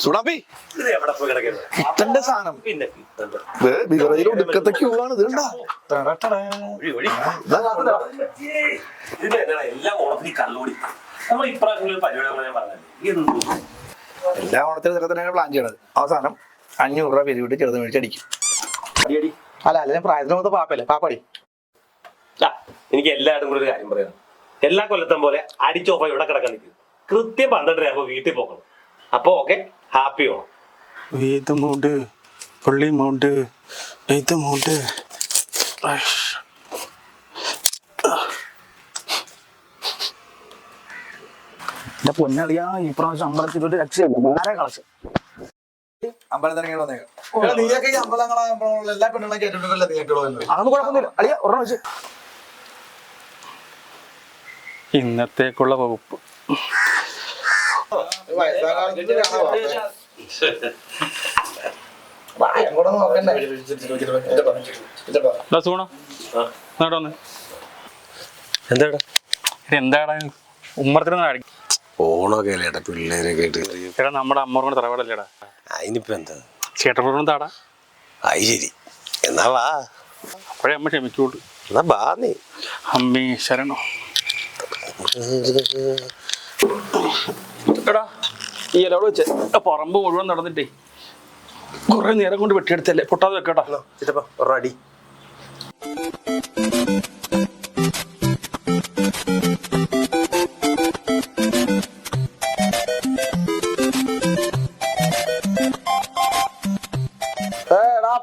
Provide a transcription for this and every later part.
സുണാപ്പി കിട്ടന്റെ സാധനം ബിഗറയിൽ ഒടുക്കത്തെ ക്യൂ ആണ് ഇത് കണ്ടാ. എല്ലാ ഓണത്തിന് ഇതൊക്കെ തന്നെയാണ് പ്ലാൻ ചെയ്യണത്. അവസാനം 500 രൂപ പിരിവിട്ട് ചെറുത് മേടിച്ചടിക്കും. അല്ല അല്ലെങ്കിൽ പ്രായത്തിന് മൊത്തം പാപ്പല്ലേ പാപ്പാടി. എനിക്ക് എല്ലായിടും കൂടെ ഒരു കാര്യം പറയാം. എല്ലാ കൊല്ലത്തും പോലെ അടിച്ചോപ്പ ഇവിടെ കിടക്കാൻ നിൽക്കും. കൃത്യം 12 ആകുമ്പോ വീട്ടിൽ പോകണം. അപ്പൊ ഓക്കെ, ഹാപ്പി ഓണം. വേദമുണ്ട് പള്ളിമുണ്ട് വേദമുണ്ട്. എന്റെ പൊന്നളിയാ ഈ പ്രാവശ്യം അമ്പലത്തിലൊരു രക്ഷയില്ല. ആരെ കളച്ച് അമ്പലത്തിനെ വന്നേക്കാം. നീയൊക്കെ ഈ അമ്പലങ്ങളെ എല്ലാ പെണ്ണുങ്ങളും കേട്ടിട്ടുണ്ടല്ലോ. നീ കേട്ടോ അതൊന്നും കുഴപ്പമൊന്നുമില്ല. അളിയ ഒരെണ്ണം വെച്ച് ഇന്നത്തേക്കുള്ള വകുപ്പ് എന്താടാ ഉമ്മറത്തിന് ഓണൊക്കെ അല്ലേട്ടാ പിള്ളേരൊക്കെ ആയിട്ട്. എടാ നമ്മുടെ അമ്മറോട് തറവാടല്ലേടാ. അതിനിപ്പോ എന്താ ചേട്ടനോടൊന്നും താടാ. അത് ശരി, എന്നാ വാ. അപ്പോഴേ അമ്മ ക്ഷമിച്ചോളൂ. എന്നാ വാ നീ. അമ്മേ ശരണോ. എടാ ഈ ഇലവിടെ വെച്ച് പറമ്പ് മുഴുവൻ നടന്നിട്ടേ കുറെ നേരം കൊണ്ട് വെട്ടിയെടുത്തല്ലേ. പൊട്ടാതെ വെക്കട്ടാ ചിറ്റപ്പ ഒരടി.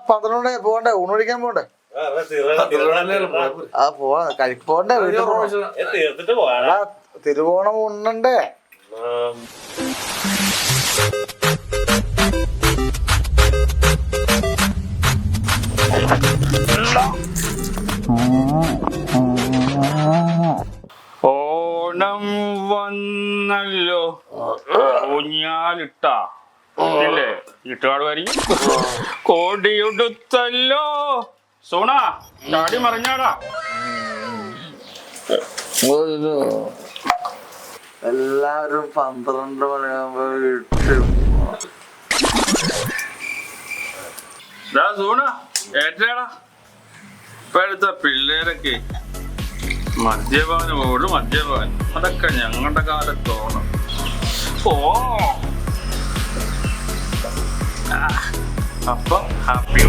പന്ത്രണ്ട് പോണ്ടേ, ഊണൊഴിക്കാൻ പോണ്ടേ? ആ പോവാ കഴിപ്പോണ്ടേ. തിരുവോണം ഉണ്ണണ്ടേ? ഓണം വന്നല്ലോ ഊഞ്ഞാലിട്ടാ ഇല്ലേ ഇട്ടുകാട് വരി കോടിയുടുത്തല്ലോ. സോണ ചാടി മറിഞ്ഞാടാ. എല്ലാവരും 12 മണിയാകുമ്പോ സോണ ഏറ്റാടാ. ഇപ്പോഴത്തെ പിള്ളേരൊക്കെ മദ്യപാനമോട് മദ്യപാനം അതൊക്കെ ഞങ്ങളുടെ കാലത്തോണം. ഓ അപ്പൊ ഹാപ്പി